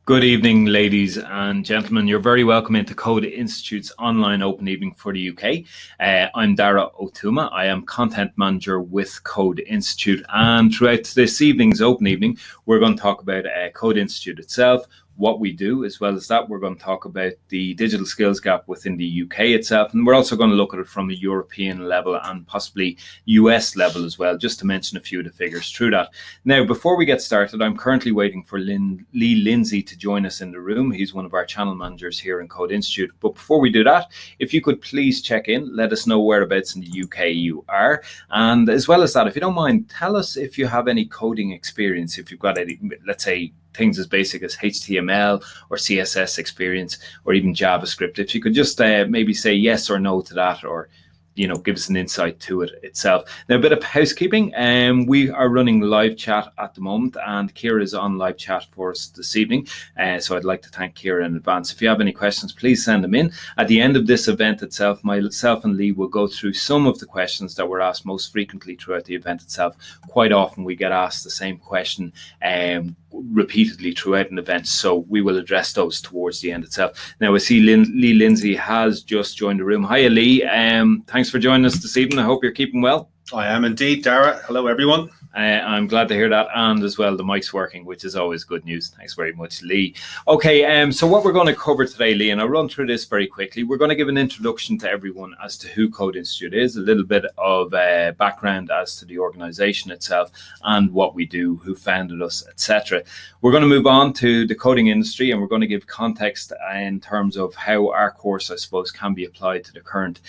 Good evening, ladies and gentlemen. You're very welcome into Code Institute's online open evening for the UK. I'm Dara Otuma. I am content manager with Code Institute, and throughout this evening's open evening, we're going to talk about Code Institute itself, what we do. As well as that, we're going to talk about the digital skills gap within the UK itself, and we're also going to look at it from a European level and possibly US level as well, just to mention a few of the figures through that. Now, before we get started, I'm currently waiting for Lee Lindsay to join us in the room. He's one of our channel managers here in Code Institute. But before we do that, if you could please check in, let us know whereabouts in the UK you are. And as well as that, if you don't mind, tell us if you have any coding experience, if you've got any, let's say, things as basic as HTML or CSS experience, or even JavaScript. If you could just maybe say yes or no to that, or give us an insight to it itself. Now, a bit of housekeeping. We are running live chat at the moment, and Kira is on live chat for us this evening. So I'd like to thank Kira in advance. If you have any questions, please send them in. At the end of this event itself, myself and Lee will go through some of the questions that were asked most frequently throughout the event itself. Quite often we get asked the same question repeatedly throughout an event, so we will address those towards the end itself. Now, I see Lee Lindsay has just joined the room. Hiya, Lee. Thanks for joining us this evening. I hope you're keeping well. I am indeed, Dara. Hello, everyone. I'm glad to hear that, and as well the mic's working, which is always good news. Thanks very much, Lee. Okay, so what we're going to cover today, Lee, and I'll run through this very quickly. We're going to give an introduction to everyone as to who Code Institute is, a little bit of background as to the organization itself and what we do, who founded us, etc. We're going to move on to the coding industry, and we're going to give context in terms of how our course, I suppose, can be applied to the current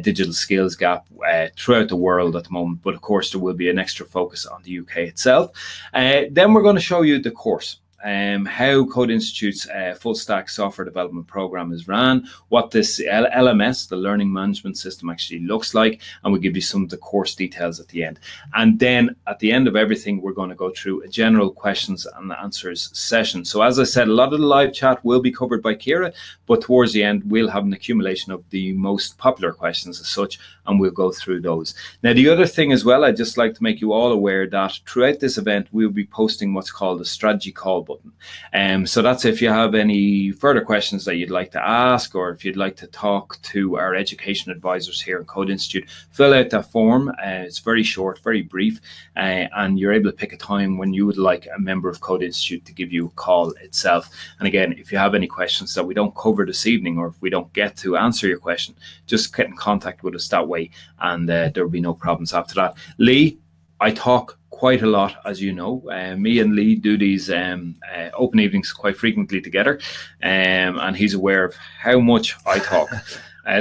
digital skills gap throughout the world at the moment. But of course, there will be an extra focus on the UK itself. Then we're going to show you the course, how Code Institute's full stack software development program is ran, what this LMS, the learning management system, actually looks like, and we'll give you some of the course details at the end. And then at the end of everything, we're going to go through a general questions and answers session. So as I said, a lot of the live chat will be covered by Kira, but towards the end, we'll have an accumulation of the most popular questions as such, and we'll go through those. Now, the other thing as well, I'd just like to make you all aware that throughout this event, we'll be posting what's called a strategy call button. So that's if you have any further questions that you'd like to ask, or if you'd like to talk to our education advisors here in Code Institute, fill out that form. It's very short, very brief, and you're able to pick a time when you would like a member of Code Institute to give you a call itself. And again, if you have any questions that we don't cover this evening, or if we don't get to answer your question, just get in contact with us that way, and there will be no problems after that. Lee, I talk quite a lot, as you know. Me and Lee do these open evenings quite frequently together, and he's aware of how much I talk.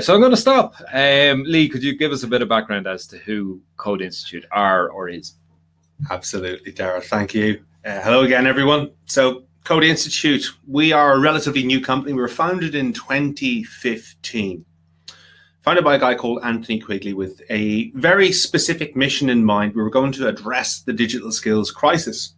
So I'm going to stop. Lee, could you give us a bit of background as to who Code Institute are or is? Absolutely, Dara. Thank you. Hello again, everyone. So Code Institute, we are a relatively new company. We were founded in 2015. Founded by a guy called Anthony Quigley with a very specific mission in mind. We were going to address the digital skills crisis.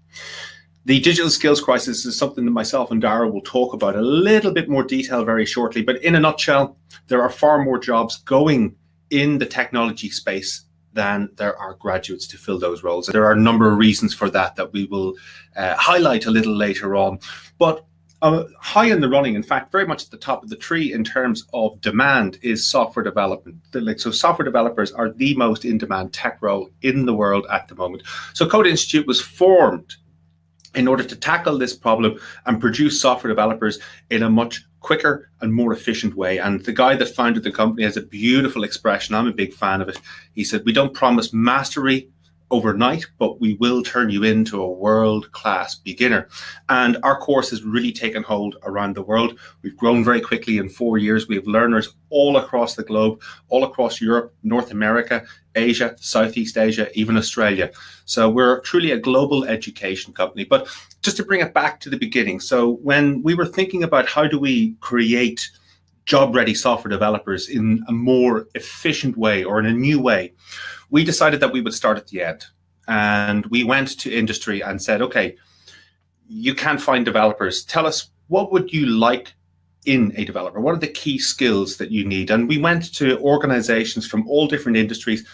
The digital skills crisis is something that myself and Dara will talk about a little bit more detail very shortly. But in a nutshell, there are far more jobs going in the technology space than there are graduates to fill those roles. There are a number of reasons for that we will highlight a little later on. But high in the running, in fact, very much at the top of the tree in terms of demand, is software development. So software developers are the most in-demand tech role in the world at the moment. So Code Institute was formed in order to tackle this problem and produce software developers in a much quicker and more efficient way. And the guy that founded the company has a beautiful expression. I'm a big fan of it. He said, "We don't promise mastery overnight, but we will turn you into a world-class beginner." And our course has really taken hold around the world. We've grown very quickly in 4 years. We have learners all across the globe, all across Europe, North America, Asia, Southeast Asia, even Australia. So we're truly a global education company. But just to bring it back to the beginning, so when we were thinking about how do we create job-ready software developers in a more efficient way or in a new way, we decided that we would start at the end. And we went to industry and said, okay, you can't find developers. Tell us, what would you like in a developer? What are the key skills that you need? And we went to organizations from all different industries,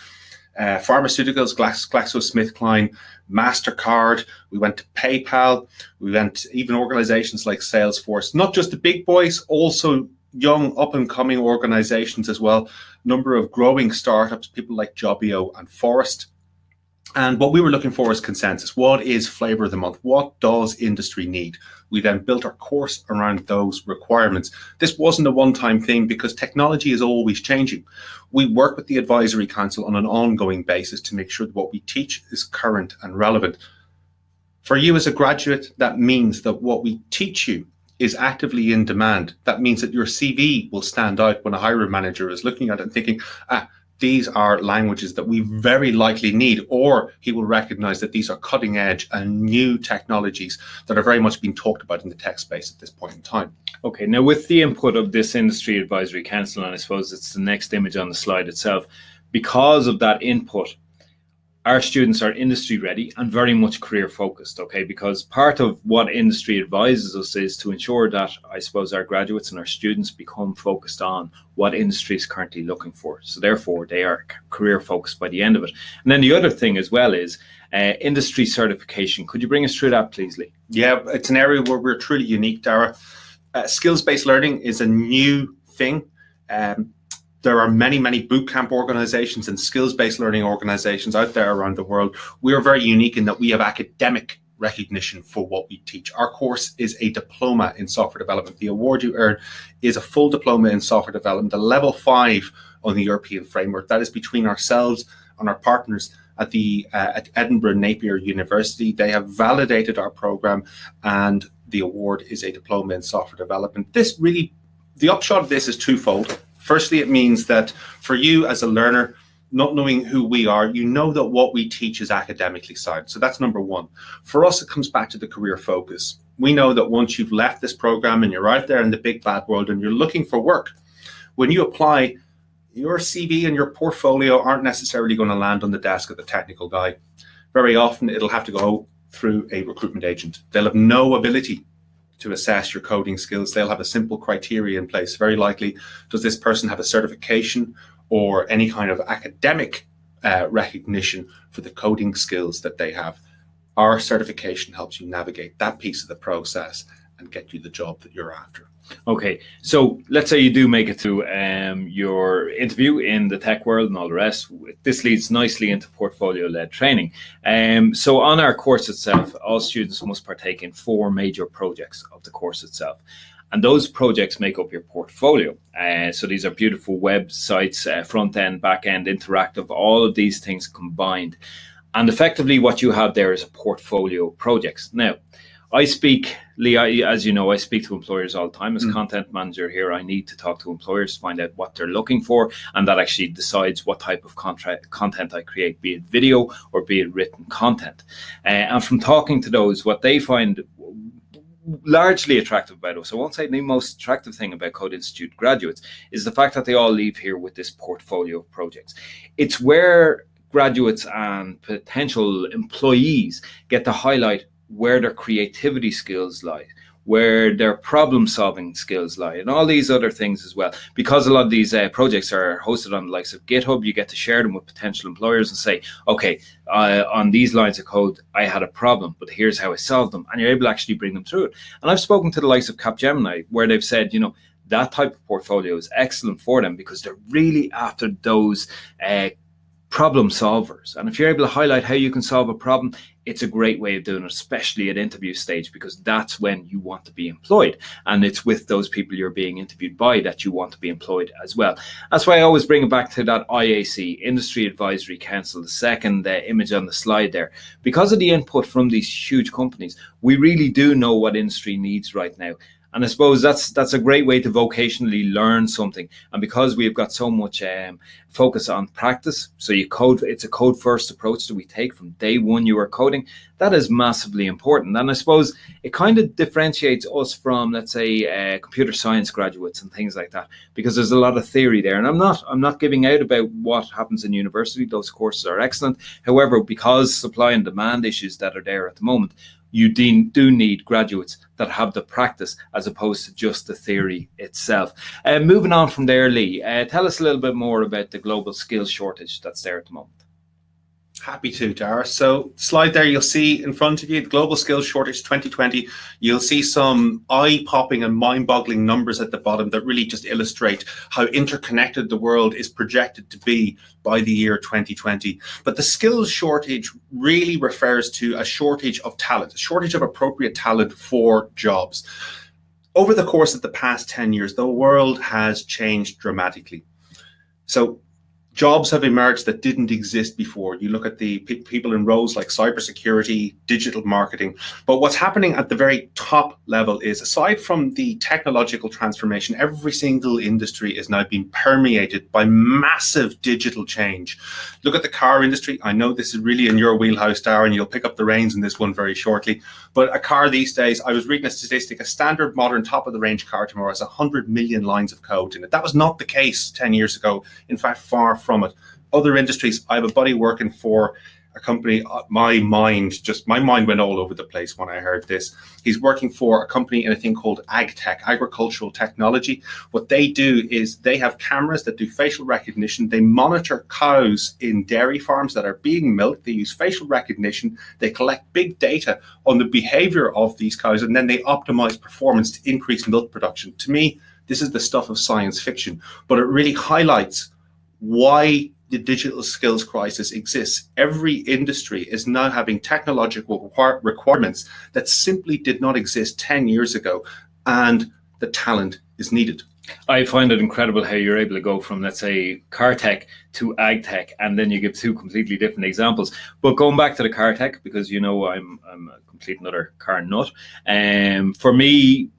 pharmaceuticals, GlaxoSmithKline, MasterCard. We went to PayPal. We went even organizations like Salesforce, not just the big boys, also young up-and-coming organizations as well. Number of growing startups, people like Jobio and Forest. And what we were looking for is consensus. What is flavor of the month? What does industry need? We then built our course around those requirements. This wasn't a one-time thing because technology is always changing. We work with the Advisory Council on an ongoing basis to make sure that what we teach is current and relevant. For you as a graduate, that means that what we teach you is actively in demand. That means that your CV will stand out when a hiring manager is looking at it and thinking, these are languages that we very likely need, or he will recognize that these are cutting edge and new technologies that are very much being talked about in the tech space at this point in time. Okay, now with the input of this Industry Advisory Council, and I suppose it's the next image on the slide itself, because of that input, our students are industry ready and very much career focused, okay? Because part of what industry advises us is to ensure that, I suppose, our graduates and our students become focused on what industry is currently looking for. So therefore, they are career focused by the end of it. And then the other thing as well is industry certification. Could you bring us through that, please, Lee? Yeah, it's an area where we're truly unique, Dara. Skills-based learning is a new thing. There are many, many bootcamp organizations and skills-based learning organizations out there around the world. We are very unique in that we have academic recognition for what we teach. Our course is a diploma in software development. The award you earn is a full diploma in software development, a level 5 on the European framework. That is between ourselves and our partners at the at Edinburgh Napier University. They have validated our program, and the award is a diploma in software development. This really, the upshot of this is twofold. Firstly, it means that for you as a learner, not knowing who we are, you know that what we teach is academically sound. So that's number one. For us, it comes back to the career focus. We know that once you've left this program and you're out there in the big bad world and you're looking for work, when you apply, your CV and your portfolio aren't necessarily going to land on the desk of the technical guy. Very often, it'll have to go through a recruitment agent. They'll have no ability to assess your coding skills. They'll have a simple criteria in place. Very likely, does this person have a certification or any kind of academic recognition for the coding skills that they have? Our certification helps you navigate that piece of the process and get you the job that you're after. Okay, so let's say you do make it to your interview in the tech world and all the rest. This leads nicely into portfolio-led training. So on our course itself, all students must partake in 4 major projects of the course itself. And those projects make up your portfolio. So these are beautiful websites, front end, back end, interactive, all of these things combined. And effectively what you have there is a portfolio of projects. Now, I speak, Lee, as you know, I speak to employers all the time. As content manager here, I need to talk to employers to find out what they're looking for, and that actually decides what type of content I create, be it video or be it written content. And from talking to those, what they find largely attractive about us, I won't say the most attractive thing about Code Institute graduates, is the fact that they all leave here with this portfolio of projects. It's where graduates and potential employees get to highlight where their creativity skills lie, where their problem-solving skills lie, and all these other things as well. Because a lot of these projects are hosted on the likes of GitHub, you get to share them with potential employers and say, okay, on these lines of code, I had a problem, but here's how I solved them. And you're able to actually bring them through it. And I've spoken to the likes of Capgemini, where they've said, you know, that type of portfolio is excellent for them because they're really after those problem solvers. And if you're able to highlight how you can solve a problem, it's a great way of doing it, especially at interview stage, because that's when you want to be employed. And it's with those people you're being interviewed by that you want to be employed as well. That's why I always bring it back to that IAC, Industry Advisory Council, the second image on the slide there. Because of the input from these huge companies, we really do know what industry needs right now. And I suppose that's a great way to vocationally learn something. And because we've got so much focus on practice, so you code, it's a code first approach that we take from day one you are coding, that is massively important. And I suppose it kind of differentiates us from, let's say, computer science graduates and things like that, because there's a lot of theory there. And I'm not giving out about what happens in university. Those courses are excellent. However, because supply and demand issues that are there at the moment, you do need graduates that have the practice as opposed to just the theory itself. Moving on from there, Lee, tell us a little bit more about the global skills shortage that's there at the moment. Happy to, Dara. So slide there, you'll see in front of you, the Global Skills Shortage 2020. You'll see some eye-popping and mind-boggling numbers at the bottom that really just illustrate how interconnected the world is projected to be by the year 2020. But the skills shortage really refers to a shortage of talent, a shortage of appropriate talent for jobs. Over the course of the past 10 years, the world has changed dramatically. So jobs have emerged that didn't exist before. You look at the people in roles like cybersecurity, digital marketing. But what's happening at the very top level is, aside from the technological transformation, every single industry is now being permeated by massive digital change. Look at the car industry. I know this is really in your wheelhouse, Darren. You'll pick up the reins in this one very shortly. But a car these days, I was reading a statistic, a standard modern top-of-the-range car tomorrow has 100 million lines of code in it. That was not the case 10 years ago. In fact, far from it. Other industries, I have a buddy working for a company, my mind went all over the place when I heard this. He's working for a company in a thing called AgTech, agricultural technology. What they do is they have cameras that do facial recognition. They monitor cows in dairy farms that are being milked. They use facial recognition. They collect big data on the behavior of these cows, and then they optimize performance to increase milk production. To me, this is the stuff of science fiction, but it really highlights why the digital skills crisis exists. Every industry is now having technological requirements that simply did not exist 10 years ago, and the talent is needed. I find it incredible how you're able to go from, let's say, car tech to ag tech, and then you give two completely different examples. But going back to the car tech, because you know I'm a complete another car nut, for me,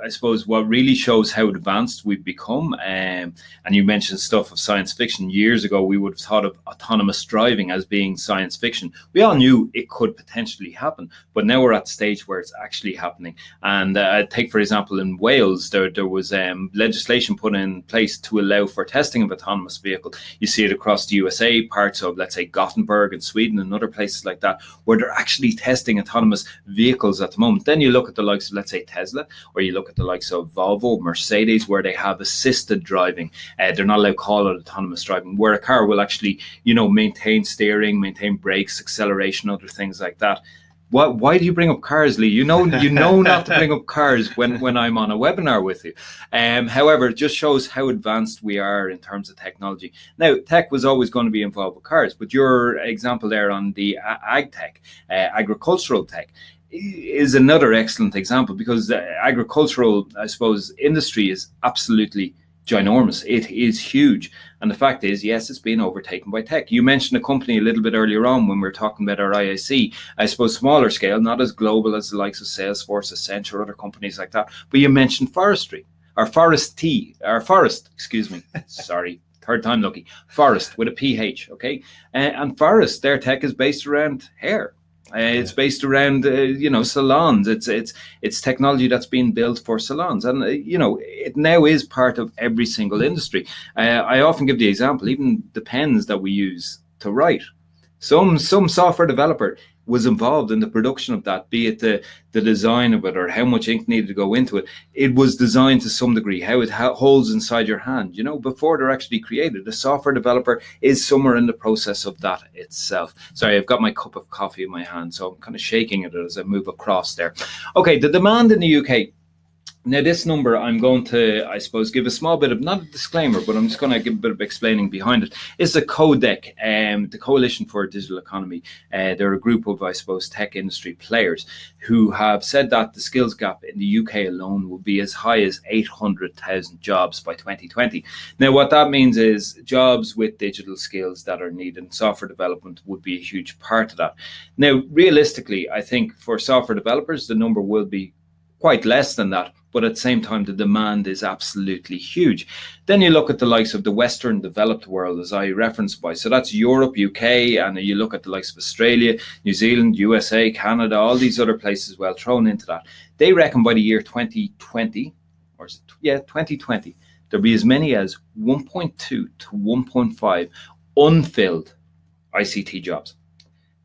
I suppose what really shows how advanced we've become, and you mentioned stuff of science fiction. Years ago, we would have thought of autonomous driving as being science fiction. We all knew it could potentially happen, but now we're at the stage where it's actually happening. And take, for example, in Wales, there was legislation put in place to allow for testing of autonomous vehicle. You see it across the USA, parts of, let's say, Gothenburg and Sweden and other places like that, where they're actually testing autonomous vehicles at the moment. Then you look at the likes of, let's say, Tesla, or you look at the likes of Volvo, Mercedes, where they have assisted driving. They're not allowed to call it autonomous driving, where a car will actually, you know, maintain steering, maintain brakes, acceleration, other things like that. Why do you bring up cars, Lee? You know not to bring up cars when I'm on a webinar with you. However, it just shows how advanced we are in terms of technology. Now, tech was always going to be involved with cars, but your example there on the ag tech, agricultural tech, is another excellent example, because the agricultural, I suppose, industry is absolutely ginormous. It is huge. And the fact is, yes, it's been overtaken by tech. You mentioned a company a little bit earlier on when we were talking about our IIC, I suppose smaller scale, not as global as the likes of Salesforce, Accenture, other companies like that. But you mentioned forestry, or forest, excuse me, sorry. Third time lucky. Forest with a PH, okay? And Forest, their tech is based around hair. It's based around, salons. It's technology that's being built for salons. And, it now is part of every single industry. I often give the example, even the pens that we use to write. Some software developer was involved in the production of that, be it the design of it or how much ink needed to go into it. It was designed to some degree, how it holds inside your hand, before they're actually created. The software developer is somewhere in the process of that itself. Sorry, I've got my cup of coffee in my hand, so I'm kind of shaking it as I move across there. Okay, the demand in the UK. Now, this number, I'm going to, I suppose, give a small bit of, not a disclaimer, but I'm just going to give a bit of explaining behind it. It's the CODEC, the Coalition for Digital Economy. They're a group of, I suppose, tech industry players who have said that the skills gap in the UK alone will be as high as 800,000 jobs by 2020. Now, what that means is jobs with digital skills that are needed in software development would be a huge part of that. Now, realistically, I think for software developers, the number will be quite less than that. But at the same time, the demand is absolutely huge. Then you look at the likes of the Western developed world, as I referenced by. So that's Europe, UK, and you look at the likes of Australia, New Zealand, USA, Canada, all these other places as well thrown into that. They reckon by the year 2020, 2020, there'll be as many as 1.2 to 1.5 unfilled ICT jobs.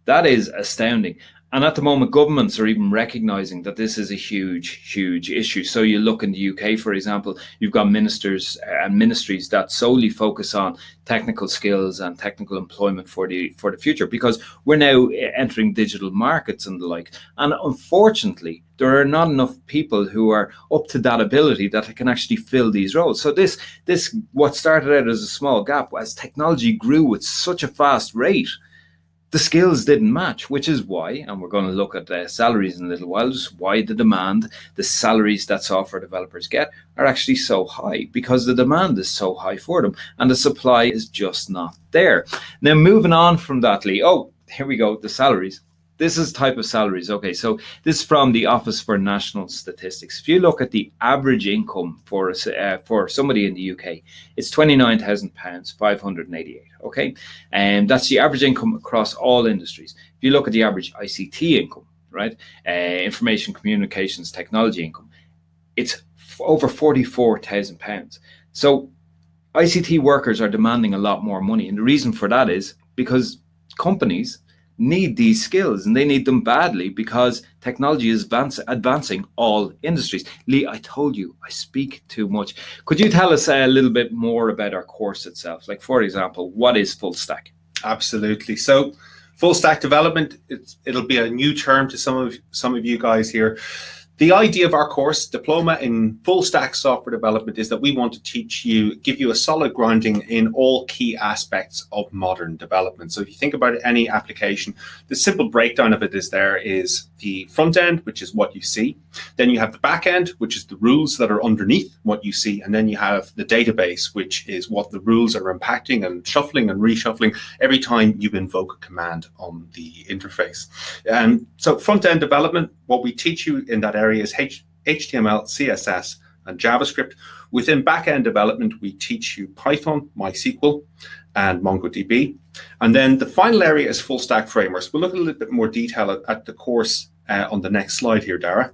That is astounding. And at the moment, governments are even recognizing that this is a huge issue. So you look in the UK, for example, you've got ministers and ministries that solely focus on technical skills and technical employment for the future, because we're now entering digital markets and the like. And unfortunately, there are not enough people who are up to that ability that can actually fill these roles. So this what started out as a small gap, as technology grew with such a fast rate, the skills didn't match, which is why, and we're going to look at salaries in a little while, just why the demand, the salaries that software developers get are actually so high, because the demand is so high for them and the supply is just not there. Now, moving on from that, Lee, here we go, the salaries. This is type of salaries. Okay, so this is from the Office for National Statistics. If you look at the average income for somebody in the UK, it's £29,000, 588. Okay, and that's the average income across all industries. If you look at the average ICT income, right, information communications technology income, it's over £44,000. So ICT workers are demanding a lot more money, and the reason for that is because companies need these skills, and they need them badly because technology is advancing all industries. Lee, I told you I speak too much. Could you tell us a little bit more about our course itself? Like, for example, what is full stack? Absolutely. So full stack development, it'll be a new term to some of you guys here. The idea of our course, Diploma in Full Stack Software Development, is that we want to give you a solid grounding in all key aspects of modern development. So if you think about any application, the simple breakdown of it is the front end, which is what you see. Then you have the back end, which is the rules that are underneath what you see. And then you have the database, which is what the rules are impacting and shuffling and reshuffling every time you invoke a command on the interface. So front end development, what we teach you in that area is HTML, CSS, and JavaScript. Within back-end development, we teach you Python, MySQL, and MongoDB. And then the final area is full stack frameworks. We'll look a little bit more detail at the course on the next slide here, Dara.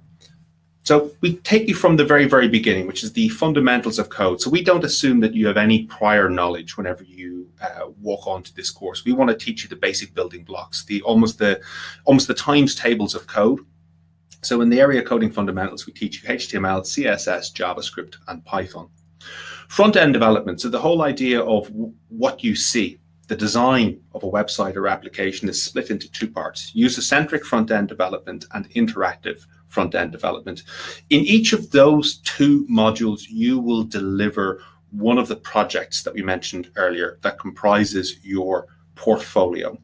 So we take you from the very, very beginning, which is the fundamentals of code. So we don't assume that you have any prior knowledge whenever you walk onto this course. We want to teach you the basic building blocks, almost the times tables of code. So in the area of coding fundamentals, we teach you HTML, CSS, JavaScript, and Python. Front-end development, so the whole idea of what you see, the design of a website or application, is split into two parts: user-centric front-end development and interactive front-end development. In each of those two modules, you will deliver one of the projects that we mentioned earlier that comprises your portfolio.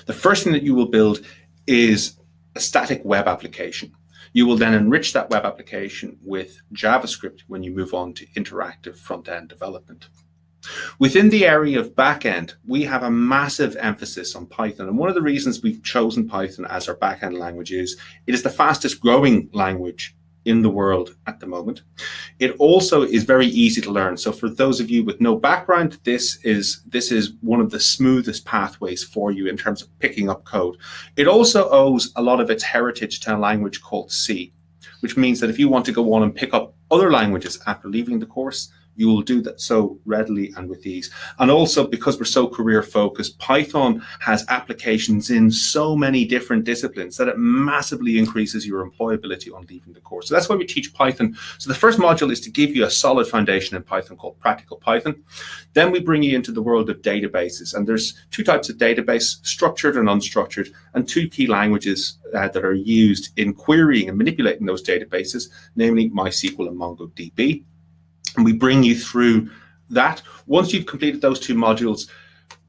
The first thing that you will build is a static web application. You will then enrich that web application with JavaScript when you move on to interactive front-end development. Within the area of back-end, we have a massive emphasis on Python. And one of the reasons we've chosen Python as our back-end language is it is the fastest growing language in the world at the moment. It also is very easy to learn. So for those of you with no background, this is one of the smoothest pathways for you in terms of picking up code. It also owes a lot of its heritage to a language called C, which means that if you want to go on and pick up other languages after leaving the course, you will do that so readily and with ease. And also, because we're so career focused, Python has applications in so many different disciplines that it massively increases your employability on leaving the course. So that's why we teach Python. So the first module is to give you a solid foundation in Python called Practical Python. Then we bring you into the world of databases. And there's two types of database, structured and unstructured, and two key languages that are used in querying and manipulating those databases, namely MySQL and MongoDB. And we bring you through that. Once you've completed those two modules,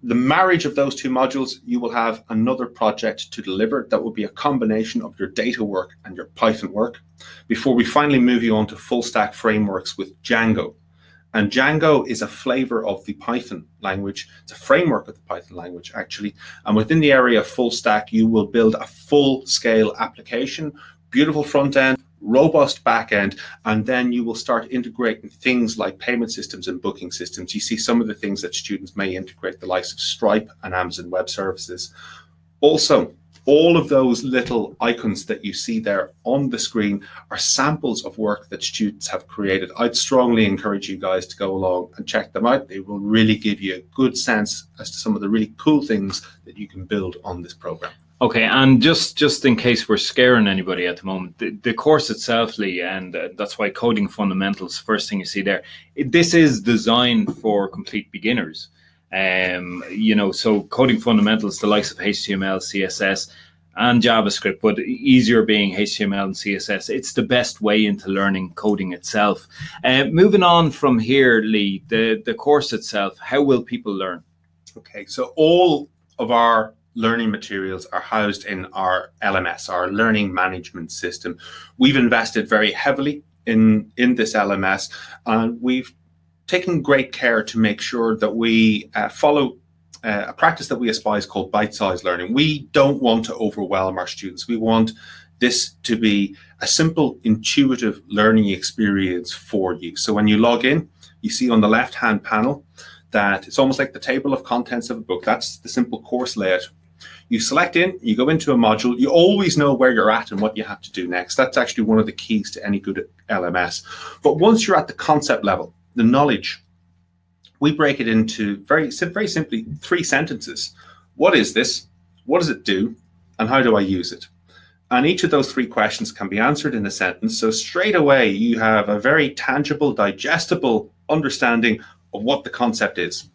the marriage of those two modules, you will have another project to deliver that will be a combination of your data work and your Python work before we finally move you on to full stack frameworks with Django. And Django is a flavor of the Python language. It's a framework of the Python language, actually. And within the area of full stack, you will build a full scale application, beautiful front end, robust back end, and then you will start integrating things like payment systems and booking systems. You see some of the things that students may integrate, the likes of Stripe and Amazon Web Services. Also, all of those little icons that you see there on the screen are samples of work that students have created. I'd strongly encourage you guys to go along and check them out. They will really give you a good sense as to some of the really cool things that you can build on this program. Okay, and just in case we're scaring anybody at the moment, the course itself, Lee, and that's why Coding Fundamentals, first thing you see there, this is designed for complete beginners. So Coding Fundamentals, the likes of HTML, CSS, and JavaScript, but easier being HTML and CSS. It's the best way into learning coding itself. Moving on from here, Lee, the course itself, how will people learn? Okay, so all of our learning materials are housed in our LMS, our learning management system. We've invested very heavily in this LMS, and we've taken great care to make sure that we follow a practice that we aspire is called bite-sized learning. We don't want to overwhelm our students. We want this to be a simple, intuitive learning experience for you. So when you log in, you see on the left-hand panel that it's almost like the table of contents of a book. That's the simple course layout. You select in, you go into a module, you always know where you're at and what you have to do next. That's actually one of the keys to any good LMS. But once you're at the concept level, the knowledge, we break it into very simply 3 sentences. What is this? What does it do? And how do I use it? And each of those 3 questions can be answered in a sentence. So straight away, you have a very tangible, digestible understanding of what the concept is.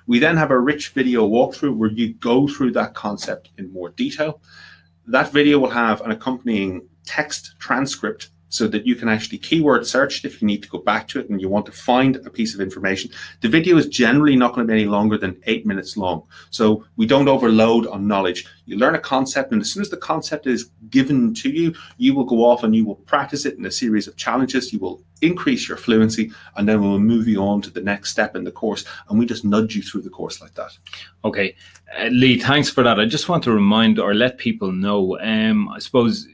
We then have a rich video walkthrough where you go through that concept in more detail. That video will have an accompanying text transcript so that you can actually keyword search if you need to go back to it and you want to find a piece of information. The video is generally not going to be any longer than 8 minutes long. So we don't overload on knowledge. You learn a concept, and as soon as the concept is given to you, you will go off and you will practice it in a series of challenges. You will increase your fluency, and then we'll move you on to the next step in the course, and we just nudge you through the course like that. Okay, Lee, thanks for that. I just want to remind or let people know, I suppose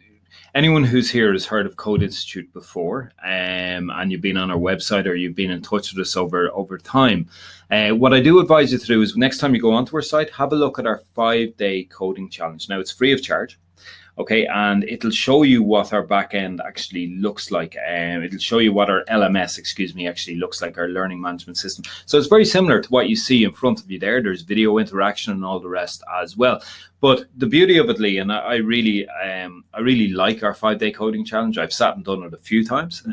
anyone who's here has heard of Code Institute before, and you've been on our website or you've been in touch with us over time. What I do advise you to do is next time you go onto our site, have a look at our 5-day coding challenge. Now, it's free of charge. Okay, and it'll show you what our back end actually looks like. It'll show you what our LMS, actually looks like, our learning management system. So it's very similar to what you see in front of you there. There's video interaction and all the rest as well. But the beauty of it, Lee, and I really like our 5-day coding challenge. I've sat and done it a few times,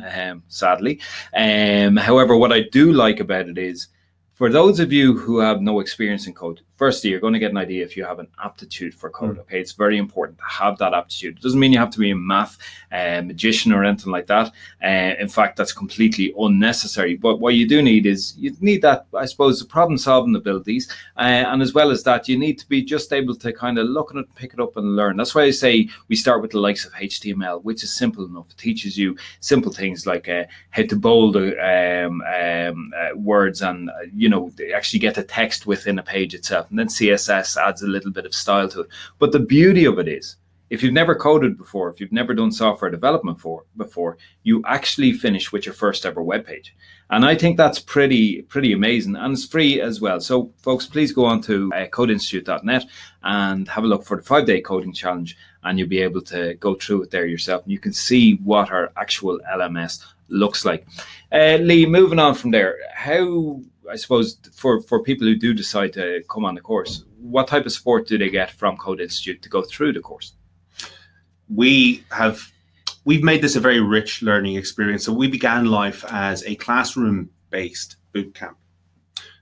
sadly. However, what I do like about it is, for those of you who have no experience in code, firstly, you're going to get an idea if you have an aptitude for code. Okay, it's very important to have that aptitude. It doesn't mean you have to be a math magician or anything like that. In fact, that's completely unnecessary. But what you do need is, you need that, I suppose, the problem-solving abilities. And as well as that, you need to be just able to kind of look at it, pick it up and learn. That's why I say we start with the likes of HTML, which is simple enough. It teaches you simple things like how to bold words and, actually get the text within a page itself. And then CSS adds a little bit of style to it. But the beauty of it is, if you've never coded before, if you've never done software development before, you actually finish with your first ever web page. And I think that's pretty amazing, and it's free as well. So folks, please go on to codeinstitute.net and have a look for the 5-day coding challenge, and you'll be able to go through it there yourself. And you can see what our actual LMS looks like. Lee, moving on from there, how, I suppose, for people who do decide to come on the course, what type of support do they get from Code Institute to go through the course? We've made this a very rich learning experience. So we began life as a classroom-based bootcamp.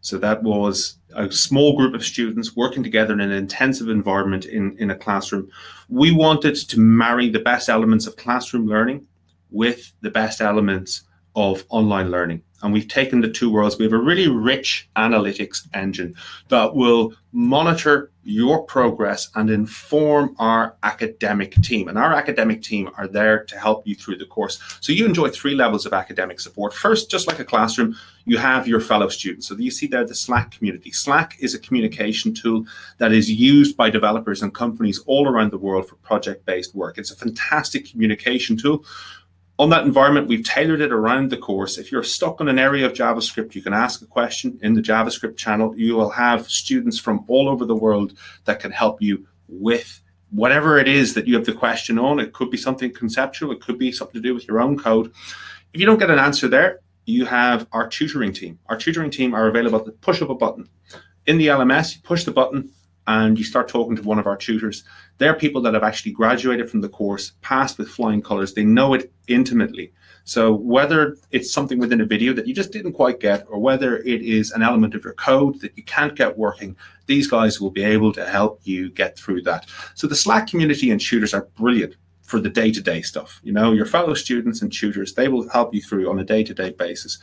So that was a small group of students working together in an intensive environment in a classroom. We wanted to marry the best elements of classroom learning with the best elements of online learning. And we've taken the two worlds. We have a really rich analytics engine that will monitor your progress and inform our academic team. And our academic team are there to help you through the course. So you enjoy 3 levels of academic support. First, just like a classroom, you have your fellow students. So you see there the Slack community. Slack is a communication tool that is used by developers and companies all around the world for project-based work. It's a fantastic communication tool. On that environment, we've tailored it around the course. If you're stuck in an area of JavaScript, you can ask a question in the JavaScript channel. You will have students from all over the world that can help you with whatever it is that you have the question on. It could be something conceptual. It could be something to do with your own code. If you don't get an answer there, you have our tutoring team. Our tutoring team are available at the push of a button. In the LMS, you push the button, and you start talking to one of our tutors, they're people that have actually graduated from the course, passed with flying colors. They know it intimately. So whether it's something within a video that you just didn't quite get, or whether it is an element of your code that you can't get working, these guys will be able to help you get through that. So the Slack community and tutors are brilliant for the day-to-day stuff. You know, your fellow students and tutors, they will help you through on a day-to-day basis.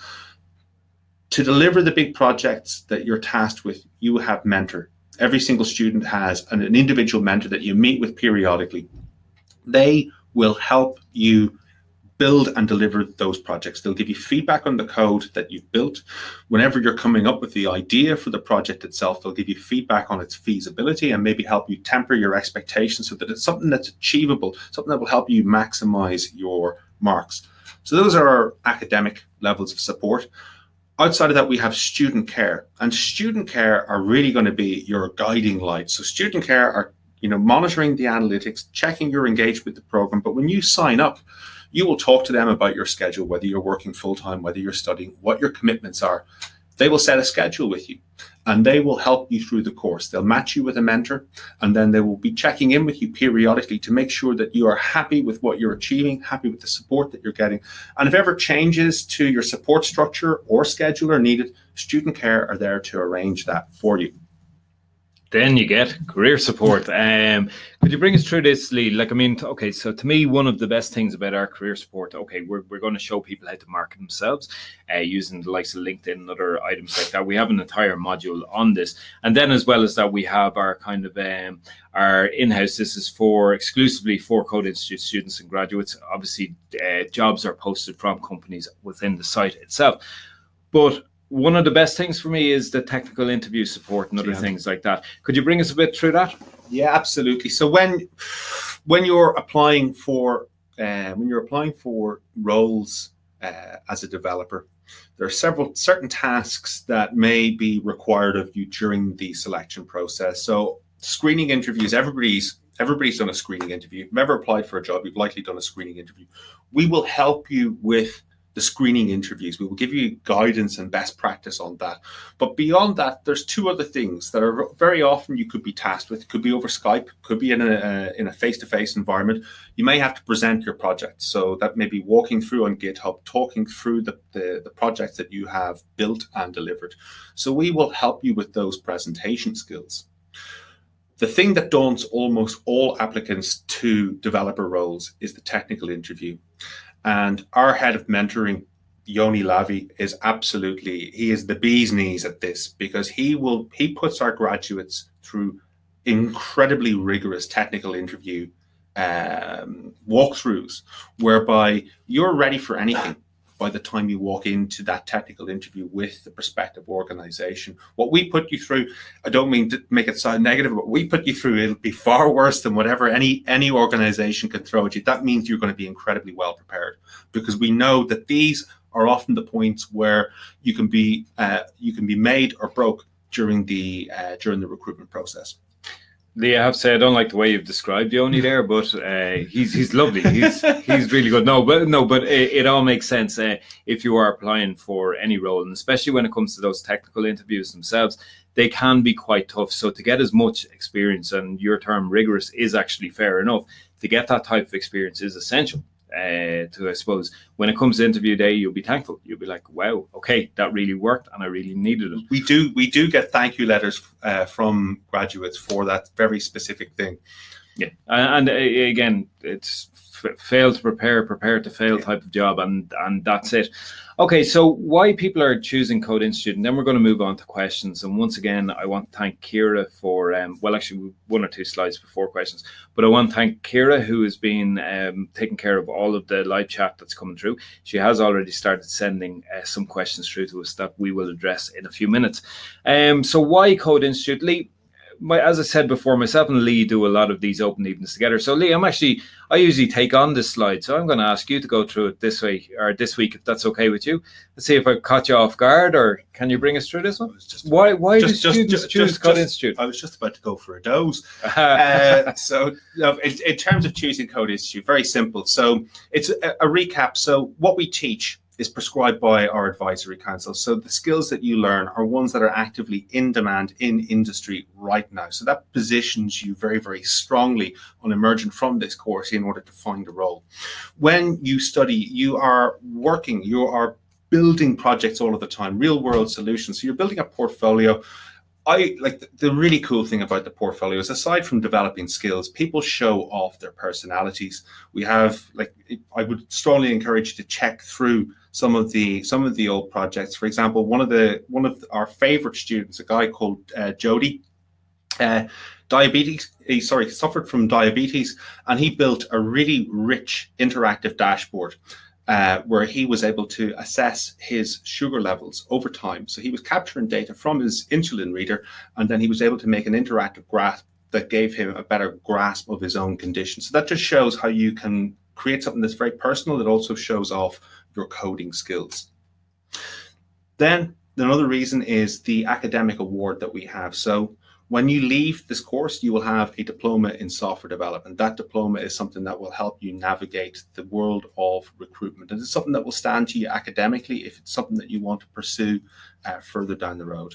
To deliver the big projects that you're tasked with, you have mentor. Every single student has an individual mentor that you meet with periodically. They will help you build and deliver those projects. They'll give you feedback on the code that you've built. Whenever you're coming up with the idea for the project itself, they'll give you feedback on its feasibility and maybe help you temper your expectations so that it's something that's achievable, something that will help you maximize your marks. So those are our academic levels of support. Outside of that, we have student care, and student care are really going to be your guiding light. So student care are, monitoring the analytics, checking your engagement with the program. But when you sign up, you will talk to them about your schedule, whether you're working full-time, whether you're studying, what your commitments are. They will set a schedule with you, and they will help you through the course. They'll match you with a mentor, and then they will be checking in with you periodically to make sure that you are happy with what you're achieving, happy with the support that you're getting. And if ever changes to your support structure or schedule are needed, student care are there to arrange that for you. Then you get career support. Could you bring us through this, Lee? Okay, so to me, one of the best things about our career support, okay, we're going to show people how to market themselves using the likes of LinkedIn and other items like that. We have an entire module on this. And then as well as that, we have our kind of our in-house. This is exclusively for Code Institute students and graduates. Obviously, jobs are posted from companies within the site itself. But one of the best things for me is the technical interview support and other things like that. Could you bring us a bit through that? Yeah, absolutely. So when you're applying for roles as a developer, there are certain tasks that may be required of you during the selection process. So screening interviews, everybody's done a screening interview. If you've ever applied for a job, you've likely done a screening interview. We will help you with the screening interviews. We will give you guidance and best practice on that. But beyond that, there's two other things that are very often you could be tasked with. It could be over Skype, could be in a face-to-face environment. You may have to present your project. So that may be walking through on GitHub, talking through the projects that you have built and delivered. So we will help you with those presentation skills. The thing that daunts almost all applicants to developer roles is the technical interview. And our head of mentoring, Yoni Lavi, he is the bee's knees at this, because he puts our graduates through incredibly rigorous technical interview walkthroughs, whereby you're ready for anything by the time you walk into that technical interview with the prospective organization. What we put you through, I don't mean to make it sound negative, but we put you through, it'll be far worse than whatever any organization can throw at you. That means you're going to be incredibly well prepared, because we know that these are often the points where you can be made or broke during the recruitment process. Lee, I have to say I don't like the way you've described Yoni there, but he's lovely. He's really good. But it all makes sense if you are applying for any role, and especially when it comes to those technical interviews themselves, they can be quite tough. So to get as much experience, and your term rigorous is actually fair enough, to get that type of experience is essential. I suppose when it comes to interview day, you'll be thankful. You'll be like, wow, okay, that really worked and I really needed it. We do get thank you letters from graduates for that very specific thing. Yeah, and again, it's fail to prepare to fail type of job, and that's it. Okay, so why people are choosing Code Institute, and then we're going to move on to questions. And once again, I want to thank Kira for, actually one or two slides before questions, but I want to thank Kira, who has been taking care of all of the live chat that's coming through. She has already started sending some questions through to us that we will address in a few minutes. So why Code Institute? Lee, as I said before, myself and Lee do a lot of these open evenings together. So Lee, I usually take on this slide. So I'm going to ask you to go through it this week, if that's okay with you. Let's see if I caught you off guard, or can you bring us through this one? Why do students choose Code Institute? I was just about to go for a doze. So in terms of choosing Code Institute, very simple. So it's a recap. So what we teach is prescribed by our advisory council. So the skills that you learn are ones that are actively in demand in industry right now. So that positions you very, very strongly on emerging from this course in order to find a role. When you study, you are working, you are building projects all of the time, real world solutions. So you're building a portfolio. I like the really cool thing about the portfolio is, aside from developing skills, people show off their personalities. We have, like, I would strongly encourage you to check through some of the old projects. For example, one of our favorite students, a guy called Jody, suffered from diabetes, and he built a really rich interactive dashboard where he was able to assess his sugar levels over time. So he was capturing data from his insulin reader, and then he was able to make an interactive graph that gave him a better grasp of his own condition. So that just shows how you can create something that's very personal that also shows off your coding skills. Then another reason is the academic award that we have. So when you leave this course, you will have a diploma in software development. That diploma is something that will help you navigate the world of recruitment. And it's something that will stand to you academically if it's something that you want to pursue further down the road.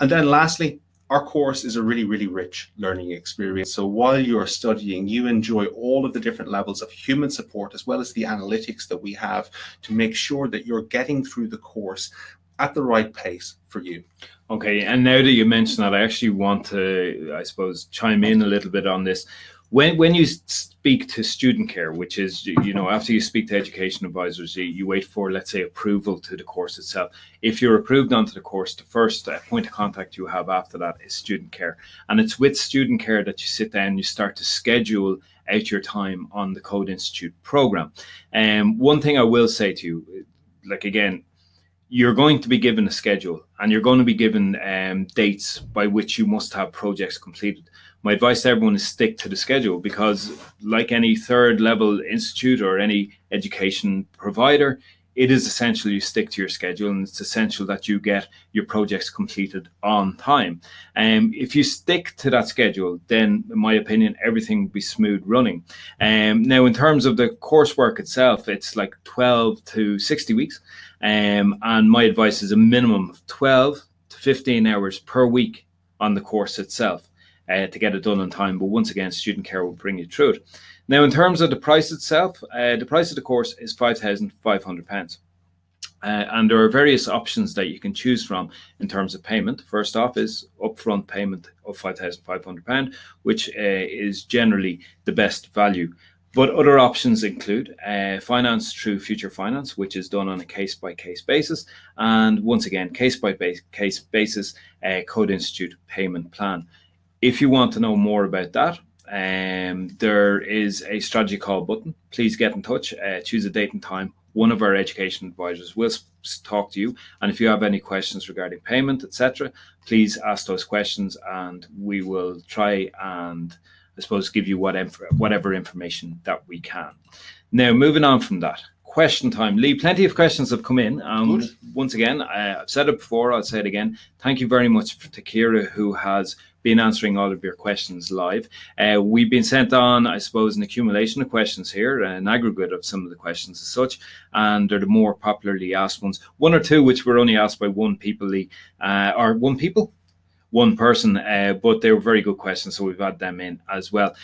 And then lastly, our course is a really, really rich learning experience. So while you're studying, you enjoy all of the different levels of human support, as well as the analytics that we have to make sure that you're getting through the course at the right pace for you. Okay, and now that you mention that, I actually want to, I suppose, chime in a little bit on this. When you speak to student care, which is, after you speak to education advisors, you wait for, let's say, approval to the course itself. If you're approved onto the course, the first point of contact you have after that is student care. And it's with student care that you sit down and you start to schedule out your time on the Code Institute program. One thing I will say to you, like, again, you're going to be given a schedule, and you're going to be given dates by which you must have projects completed. My advice to everyone is stick to the schedule, because like any third level institute or any education provider, it is essential you stick to your schedule, and it's essential that you get your projects completed on time. If you stick to that schedule, then in my opinion, everything will be smooth running. Now, in terms of the coursework itself, it's like 12 to 60 weeks. And my advice is a minimum of 12 to 15 hours per week on the course itself to get it done on time. But once again, student care will bring you through it. Now, in terms of the price itself, the price of the course is £5,500. And there are various options that you can choose from in terms of payment. First off is upfront payment of £5,500, which is generally the best value. But other options include finance through Future Finance, which is done on a case-by-case basis. And once again, case-by-case basis, Code Institute payment plan. If you want to know more about that, there is a strategy call button. Please get in touch, choose a date and time. One of our education advisors will talk to you. And if you have any questions regarding payment, etc., please ask those questions, and we will try and, I suppose, give you whatever information that we can. Now, moving on from that, question time. Lee, plenty of questions have come in. Once again, I've said it before, I'll say it again. Thank you very much to Kira, who has been answering all of your questions live. We've been sent on, I suppose, an accumulation of questions here, an aggregate of some of the questions as such, and they're the more popularly asked ones. One or two which were only asked by one person, but they were very good questions, so we've had them in as well.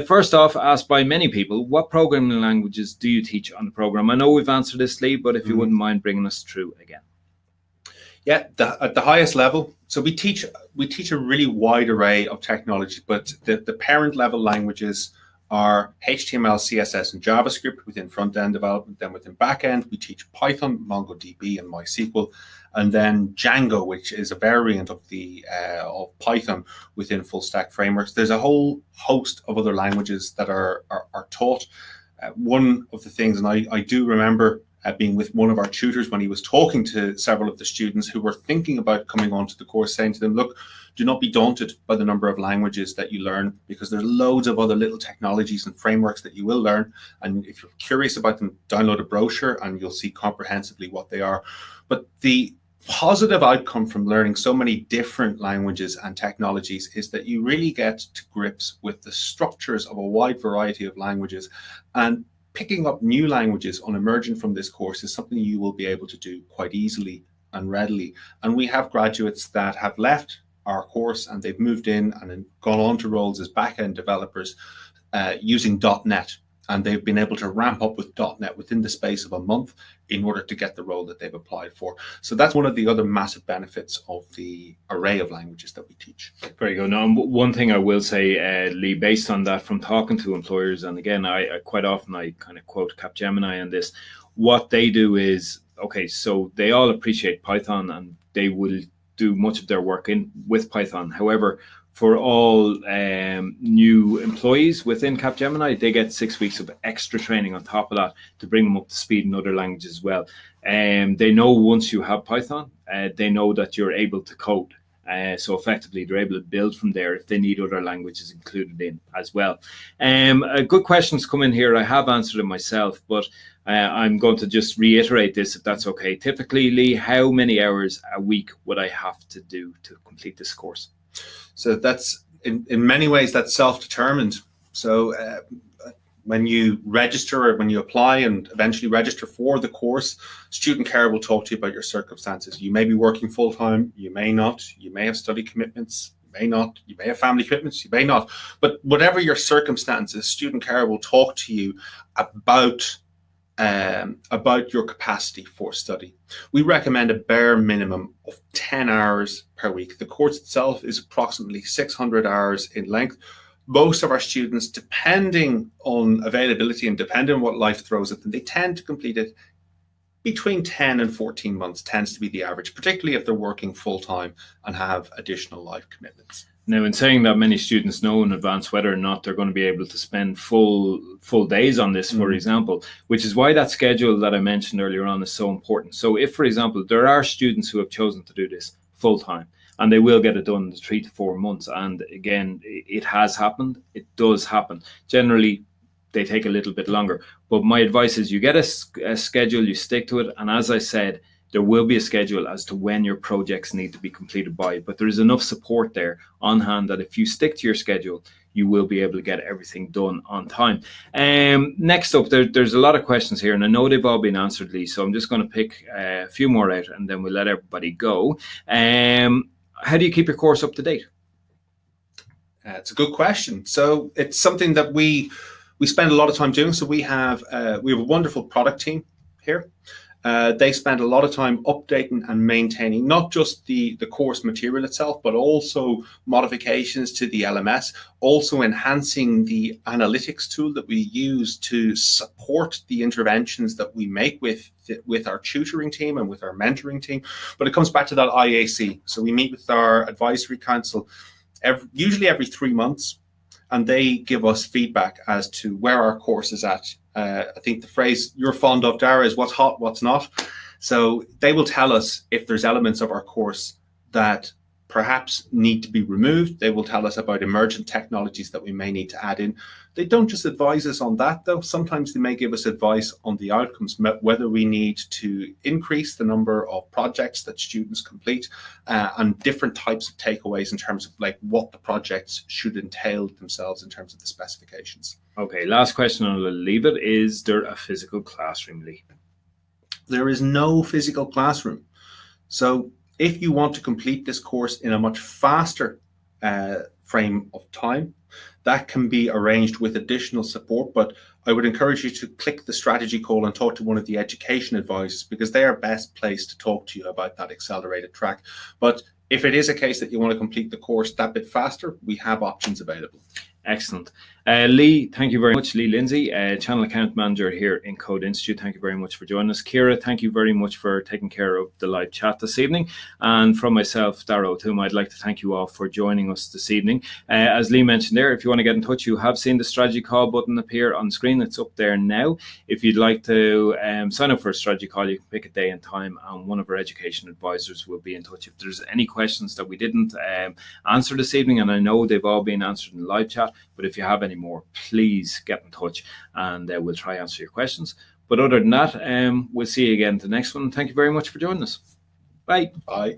First off, asked by many people, what programming languages do you teach on the program? I know we've answered this, Lee, but if you wouldn't mind bringing us through again. Yeah, at the highest level, so we teach a really wide array of technology, but the parent level languages are HTML, CSS, and JavaScript within front-end development. Then within back-end, we teach Python, MongoDB, and MySQL, and then Django, which is a variant of of Python within full-stack frameworks. There's a whole host of other languages that are taught. One of the things, and I do remember being with one of our tutors when he was talking to several of the students who were thinking about coming onto the course, saying to them, look, do not be daunted by the number of languages that you learn, because there's loads of other little technologies and frameworks that you will learn. And if you're curious about them, download a brochure and you'll see comprehensively what they are. But the positive outcome from learning so many different languages and technologies is that you really get to grips with the structures of a wide variety of languages. And picking up new languages on emerging from this course is something you will be able to do quite easily and readily. And we have graduates that have left our course and they've moved in and gone on to roles as back-end developers using .NET. And they've been able to ramp up with .NET within the space of a month in order to get the role that they've applied for. So that's one of the other massive benefits of the array of languages that we teach. Very good. Now, one thing I will say, Lee, based on that, from talking to employers, and again, I quite often I kind of quote Capgemini on this, what they do is, okay, so they all appreciate Python and they will do much of their work with Python. However, for all new employees within Capgemini, they get 6 weeks of extra training on top of that to bring them up to speed in other languages as well. They know once you have Python, they know that you're able to code. So effectively, they're able to build from there if they need other languages included in as well. Good questions come in here. I have answered them myself, but I'm going to just reiterate this if that's okay. Typically, Lee, how many hours a week would I have to do to complete this course? So that's, in many ways, that's self-determined. So when you register or when you apply and eventually register for the course, Student Care will talk to you about your circumstances. You may be working full-time, you may not, you may have study commitments, you may not, you may have family commitments, you may not. But whatever your circumstances, Student Care will talk to you about your capacity for study. We recommend a bare minimum of 10 hours per week. The course itself is approximately 600 hours in length. Most of our students, depending on availability and depending on what life throws at them, they tend to complete it between 10 and 14 months tends to be the average, particularly if they're working full-time and have additional life commitments. Now, in saying that, many students know in advance whether or not they're going to be able to spend full days on this, for example, which is why that schedule that I mentioned earlier on is so important. So if, for example, there are students who have chosen to do this full-time, and they will get it done in 3 to 4 months. And again, it has happened. It does happen. Generally, they take a little bit longer. But my advice is you get a schedule, you stick to it. And as I said, there will be a schedule as to when your projects need to be completed by. But there is enough support there on hand that if you stick to your schedule, you will be able to get everything done on time. Next up, there's a lot of questions here, and I know they've all been answered, Lee. So I'm just going to pick a few more out, and then we'll let everybody go. How do you keep your course up to date? It's a good question. So it's something that we spend a lot of time doing. So we have a wonderful product team here. They spend a lot of time updating and maintaining not just the course material itself, but also modifications to the LMS, also enhancing the analytics tool that we use to support the interventions that we make with our tutoring team and with our mentoring team. But it comes back to that IAC. So we meet with our advisory council usually every 3 months, and they give us feedback as to where our course is at. I think the phrase you're fond of, Dara, is what's hot, what's not. So they will tell us if there's elements of our course that perhaps need to be removed. They will tell us about emergent technologies that we may need to add in. They don't just advise us on that, though. Sometimes they may give us advice on the outcomes, whether we need to increase the number of projects that students complete and different types of takeaways in terms of like what the projects should entail themselves in terms of the specifications. Okay, last question, and I'll leave it. Is there a physical classroom, Lee? There is no physical classroom. So if you want to complete this course in a much faster frame of time, that can be arranged with additional support. But I would encourage you to click the strategy call and talk to one of the education advisors, because they are best placed to talk to you about that accelerated track. But if it is a case that you want to complete the course that bit faster, we have options available. Excellent. Lee, thank you very much. Lee Lindsay, Channel Account Manager here in Code Institute. Thank you very much for joining us. Ciara, thank you very much for taking care of the live chat this evening. And from myself, Dara O'Toole, I'd like to thank you all for joining us this evening. As Lee mentioned there, if you want to get in touch, you have seen the strategy call button appear on screen. It's up there now. If you'd like to sign up for a strategy call, you can pick a day and time, and one of our education advisors will be in touch. If there's any questions that we didn't answer this evening, and I know they've all been answered in the live chat, but if you have any more, please get in touch and we'll try and answer your questions. But other than that, we'll see you again at the next one. Thank you very much for joining us. Bye. Bye.